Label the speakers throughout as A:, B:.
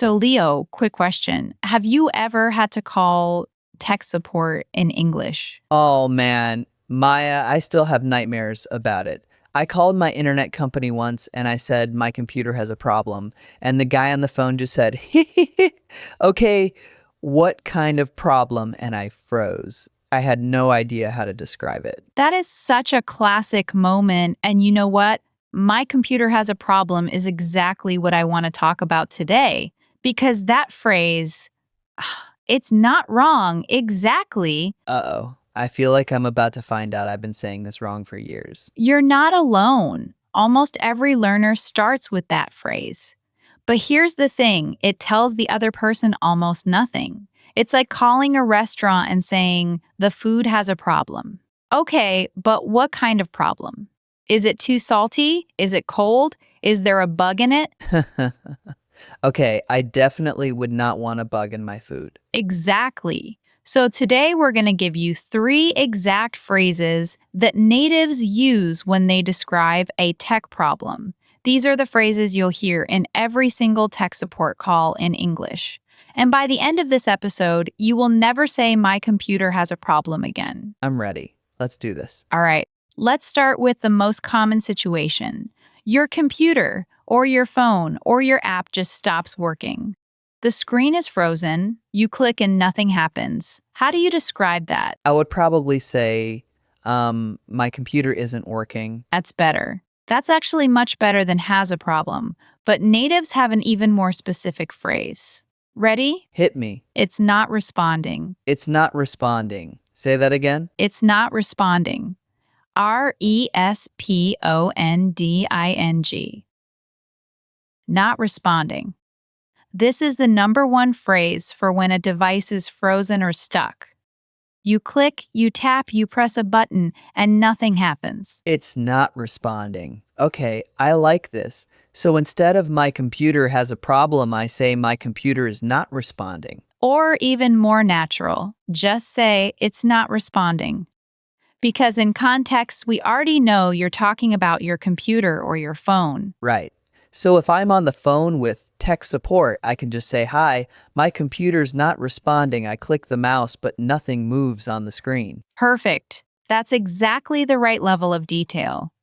A: So, Leo, quick question. Have you ever had to call tech support in English?
B: Oh man, Maya, I still have nightmares about it. I called my internet company once and I said my computer has a problem. And the guy on the phone just said, okay, what kind of problem? And I froze. I had no idea how to describe it.
A: That is such a classic moment. And you know what? My computer has a problem is exactly what I want to talk about today because that phrase, it's not wrong exactly.
B: Uh-oh. I feel like I'm about to find out I've been saying this wrong for years.
A: You're not alone. Almost every learner starts with that phrase. But here's the thing, it tells the other person almost nothing. It's like calling a restaurant and saying, the food has a problem. Okay, but what kind of problem? Is it too salty? Is it cold? Is there a bug in it?
B: Okay, I definitely would not want a bug in my food.
A: Exactly. So today we're going to give you 3 exact phrases that natives use when they describe a tech problem. These are the phrases you'll hear in every single tech support call in English. And by the end of this episode, you will never say my computer has a problem again.
B: I'm ready. Let's do this.
A: All right, let's start with the most common situation. Your computer or your phone or your app just stops working. The screen is frozen, you click and nothing happens. How do you describe that?
B: I would probably say, my computer isn't working.
A: That's better. That's actually much better than has a problem. But natives have an even more specific phrase. Ready?
B: Hit me.
A: It's not responding.
B: It's not responding. Say that again.
A: It's not responding. responding. Not responding. This is the number one phrase for when a device is frozen or stuck. You click, you tap, you press a button, and nothing happens.
B: It's not responding. Okay, I like this. So instead of my computer has a problem, I say my computer is not responding.
A: Or even more natural, just say it's not responding. Because in context, we already know you're talking about your computer or your phone.
B: Right. So if I'm on the phone with tech support, I can just say, hi, my computer's not responding. I click the mouse, but nothing moves on the screen.
A: Perfect. That's exactly the right level of detail.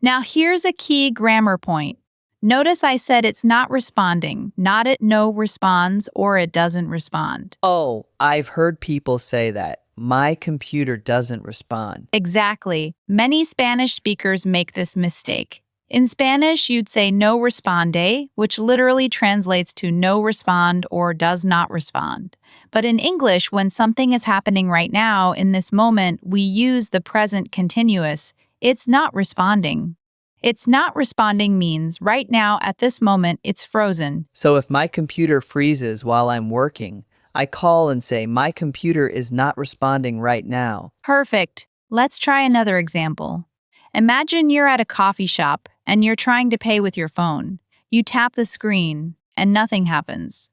A: Now here's a key grammar point. Notice I said it's not responding, not it no responds or it doesn't respond.
B: Oh, I've heard people say that. My computer doesn't respond.
A: Exactly. Many Spanish speakers make this mistake. In Spanish, you'd say no responde, which literally translates to no respond or does not respond. But in English, when something is happening right now, in this moment, we use the present continuous. It's not responding. It's not responding means right now, at this moment, it's frozen.
B: So if my computer freezes while I'm working, I call and say, my computer is not responding right now.
A: Perfect. Let's try another example. Imagine you're at a coffee shop and you're trying to pay with your phone. You tap the screen and nothing happens.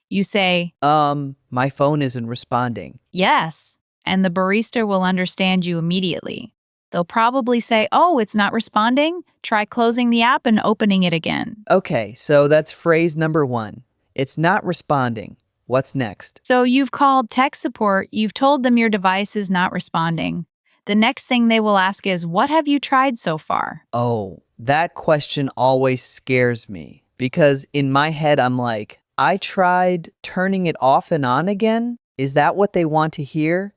A: You say,
B: My phone isn't responding.
A: yes, and the barista will understand you immediately. They'll probably say, oh, it's not responding? Try closing the app and opening it again.
B: Okay, so that's phrase number 1. It's not responding. What's next?
A: So you've called tech support, you've told them your device is not responding. The next thing they will ask is, what have you tried so far?
B: Oh, that question always scares me because in my head, I'm like, I tried turning it off and on again. Is that what they want to hear?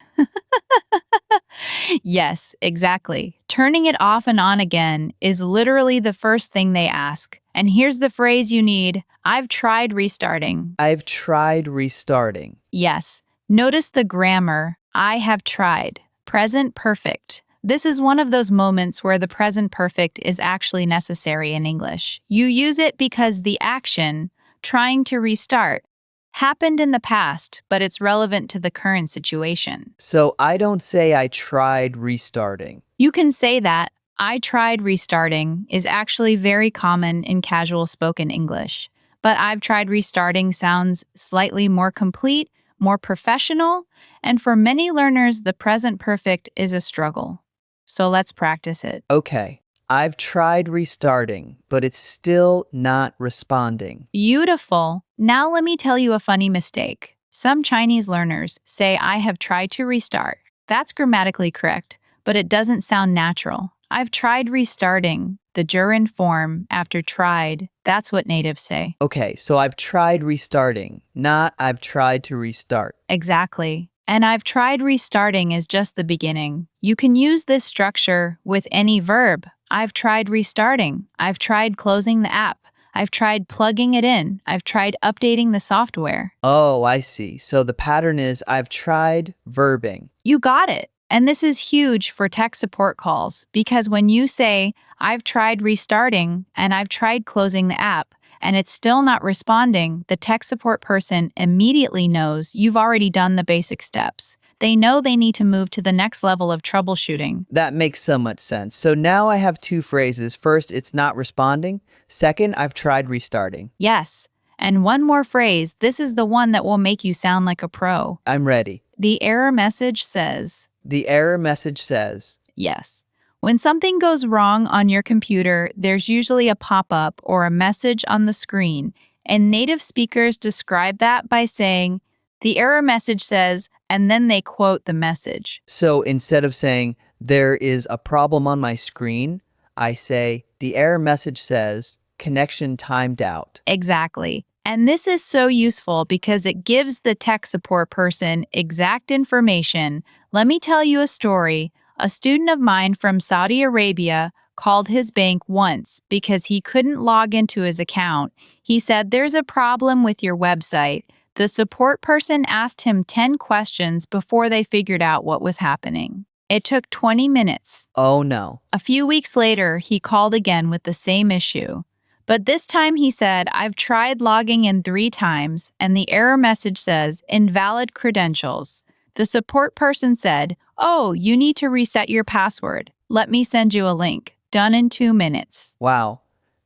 A: Yes, exactly. Turning it off and on again is literally the first thing they ask. And here's the phrase you need, I've tried restarting.
B: I've tried restarting.
A: Yes. Notice the grammar, I have tried. Present perfect. This is one of those moments where the present perfect is actually necessary in English. You use it because the action, trying to restart, happened in the past, but it's relevant to the current situation.
B: So I don't say I tried restarting.
A: You can say that I tried restarting is actually very common in casual spoken English, but I've tried restarting sounds slightly more complete, more professional, and for many learners, the present perfect is a struggle. So let's practice it.
B: Okay, I've tried restarting, but it's still not responding.
A: Beautiful. Now let me tell you a funny mistake. Some Chinese learners say I have tried to restart. That's grammatically correct, but it doesn't sound natural. I've tried restarting, the gerund form after tried. That's what natives say.
B: Okay, so I've tried restarting, not I've tried to restart.
A: Exactly. And I've tried restarting is just the beginning. You can use this structure with any verb. I've tried restarting. I've tried closing the app. I've tried plugging it in. I've tried updating the software.
B: Oh, I see. So the pattern is I've tried verbing.
A: You got it. And this is huge for tech support calls because when you say, I've tried restarting and I've tried closing the app, and it's still not responding, the tech support person immediately knows you've already done the basic steps. They know they need to move to the next level of troubleshooting.
B: That makes so much sense. So now I have two phrases. First, it's not responding. Second, I've tried restarting.
A: Yes. And one more phrase, this is the one that will make you sound like a pro.
B: I'm ready.
A: The error message says,
B: The error message says,
A: yes. When something goes wrong on your computer, there's usually a pop-up or a message on the screen, and native speakers describe that by saying, the error message says, and then they quote the message.
B: so instead of saying, there is a problem on my screen, I say, the error message says, connection timed out.
A: Exactly. And this is so useful because it gives the tech support person exact information. Let me tell you a story. A student of mine from Saudi Arabia called his bank once because he couldn't log into his account. He said, there's a problem with your website. The support person asked him 10 questions before they figured out what was happening. It took 20 minutes.
B: Oh no.
A: A few weeks later, he called again with the same issue. But this time he said, I've tried logging in 3 times, and the error message says, invalid credentials. The support person said, oh, you need to reset your password. Let me send you a link. Done in 2 minutes.
B: Wow.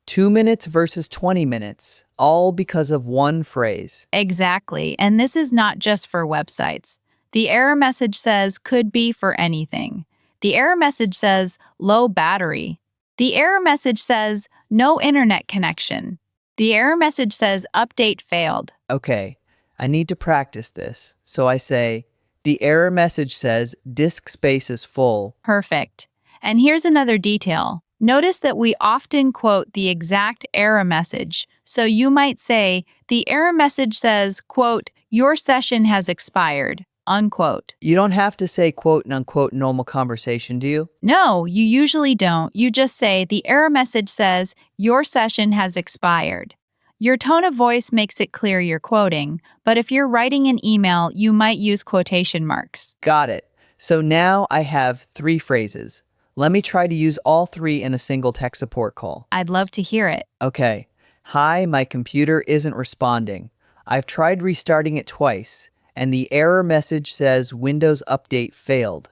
B: 2 minutes versus 20 minutes, all because of one phrase.
A: Exactly. And this is not just for websites. The error message says, could be for anything. The error message says, low battery. The error message says, no internet connection. The error message says, update failed.
B: Okay, I need to practice this. So I say, the error message says disk space is full.
A: Perfect. And here's another detail. Notice that we often quote the exact error message. So you might say, the error message says, quote, your session has expired, unquote.
B: You don't have to say quote and unquote normal conversation, do you?
A: No, you usually don't. You just say, the error message says, your session has expired. Your tone of voice makes it clear you're quoting, but if you're writing an email, you might use quotation marks.
B: Got it. So now I have 3 phrases. Let me try to use all 3 in a single tech support call.
A: I'd love to hear it.
B: Okay. Hi, my computer isn't responding. I've tried restarting it twice, and the error message says Windows Update failed.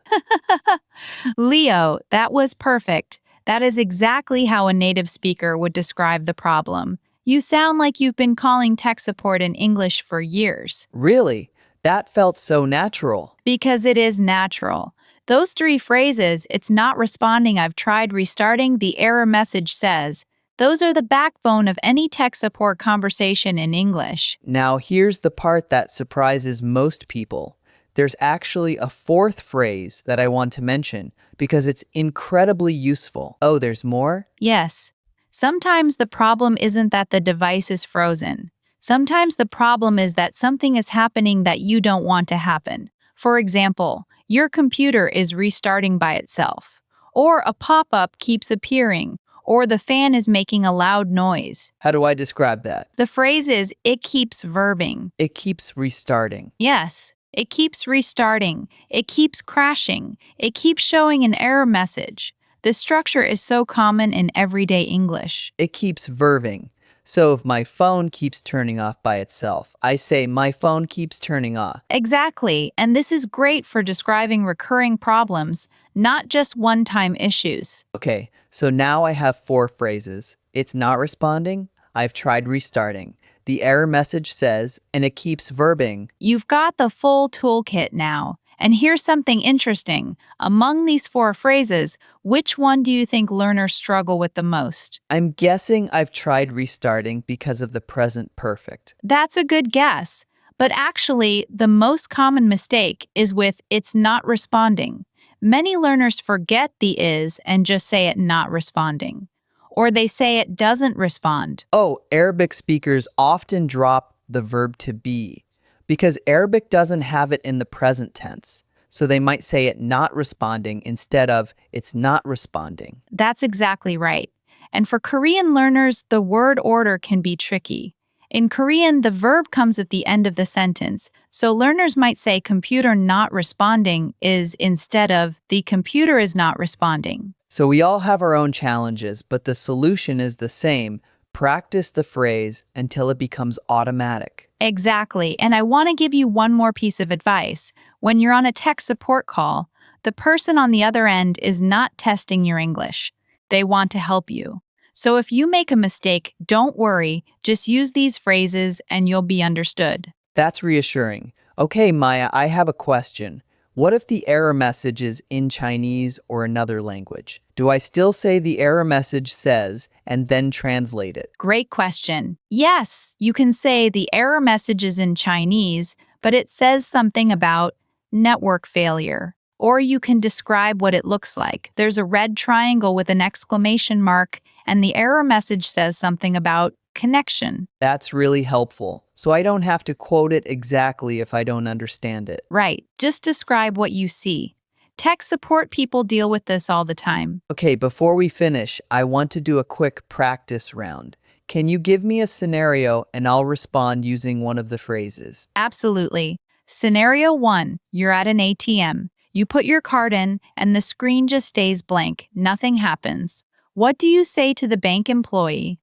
A: Leo, that was perfect. That is exactly how a native speaker would describe the problem. You sound like you've been calling tech support in English for years.
B: Really? That felt so natural.
A: Because it is natural. Those 3 phrases, it's not responding, I've tried restarting, the error message says, those are the backbone of any tech support conversation in English.
B: Now here's the part that surprises most people. There's actually a 4th phrase that I want to mention because it's incredibly useful. Oh, there's more?
A: Yes. Sometimes the problem isn't that the device is frozen. Sometimes the problem is that something is happening that you don't want to happen. For example, your computer is restarting by itself, or a pop-up keeps appearing, or the fan is making a loud noise.
B: How do I describe that?
A: The phrase is, it keeps verbing.
B: It keeps restarting.
A: Yes, it keeps restarting. It keeps crashing. It keeps showing an error message. This structure is so common in everyday English.
B: It keeps verbing. So if my phone keeps turning off by itself, I say my phone keeps turning off.
A: Exactly, and this is great for describing recurring problems, not just one-time issues.
B: Okay, so now I have 4 phrases. It's not responding. I've tried restarting. The error message says, and it keeps verbing.
A: You've got the full toolkit now, And here's something interesting. Among these four phrases, which one do you think learners struggle with the most?
B: I'm guessing I've tried restarting because of the present perfect.
A: That's a good guess. But actually, the most common mistake is with it's not responding. Many learners forget the is and just say it not responding. Or they say it doesn't respond.
B: Oh, Arabic speakers often drop the verb to be because Arabic doesn't have it in the present tense. So they might say it not responding instead of it's not responding.
A: That's exactly right. And for Korean learners, the word order can be tricky. In Korean, the verb comes at the end of the sentence, so learners might say computer not responding is instead of the computer is not responding.
B: So we all have our own challenges, but the solution is the same. Practice the phrase until it becomes automatic.
A: Exactly. And I want to give you one more piece of advice. When you're on a tech support call, the person on the other end is not testing your English. They want to help you. So if you make a mistake, don't worry. Just use these phrases and you'll be understood.
B: That's reassuring. Okay, Maya, I have a question. What if the error message is in Chinese or another language? Do I still say the error message says and then translate it?
A: Great question. Yes, you can say the error message is in Chinese, but it says something about network failure. Or you can describe what it looks like. There's a red triangle with an exclamation mark, and the error message says something about connection.
B: That's really helpful. So I don't have to quote it exactly if I don't understand it.
A: Right, just describe what you see. Tech support people deal with this all the time.
B: Okay, before we finish, I want to do a quick practice round. Can you give me a scenario and I'll respond using one of the phrases?
A: Absolutely. Scenario 1, you're at an ATM. You put your card in, and the screen just stays blank. Nothing happens. What do you say to the bank employee?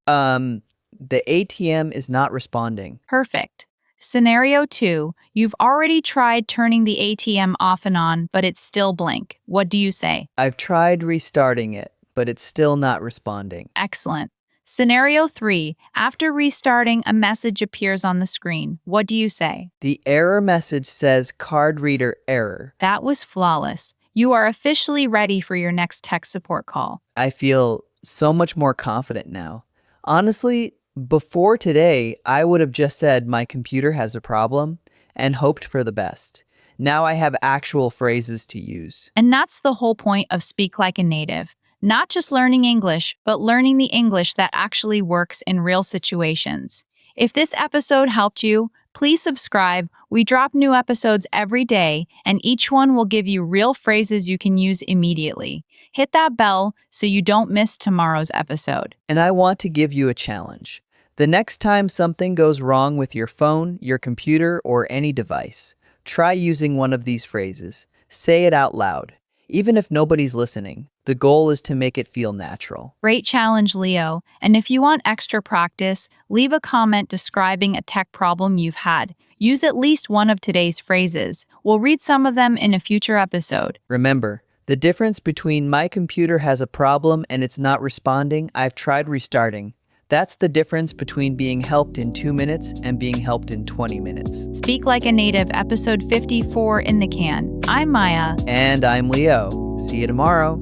B: The ATM is not responding.
A: Perfect. Scenario 2, you've already tried turning the ATM off and on, but it's still blank. What do you say?
B: I've tried restarting it, but it's still not responding.
A: Excellent. Scenario 3, after restarting, a message appears on the screen. What do you say?
B: The error message says card reader error.
A: That was flawless. You are officially ready for your next tech support call.
B: I feel so much more confident now. Honestly, before today, I would have just said my computer has a problem and hoped for the best. Now I have actual phrases to use.
A: And that's the whole point of Speak Like a Native. Not just learning English, but learning the English that actually works in real situations. If this episode helped you, please subscribe. We drop new episodes every day, and each one will give you real phrases you can use immediately. Hit that bell so you don't miss tomorrow's episode.
B: And I want to give you a challenge. The next time something goes wrong with your phone, your computer, or any device, try using one of these phrases. Say it out loud. Even if nobody's listening, the goal is to make it feel natural.
A: Great challenge, Leo. And if you want extra practice, leave a comment describing a tech problem you've had. Use at least one of today's phrases. We'll read some of them in a future episode.
B: Remember, the difference between my computer has a problem and it's not responding, I've tried restarting. That's the difference between being helped in 2 minutes and being helped in 20 minutes.
A: Speak Like a Native, episode 54 in the can. I'm Maya.
B: And I'm Leo. See you tomorrow.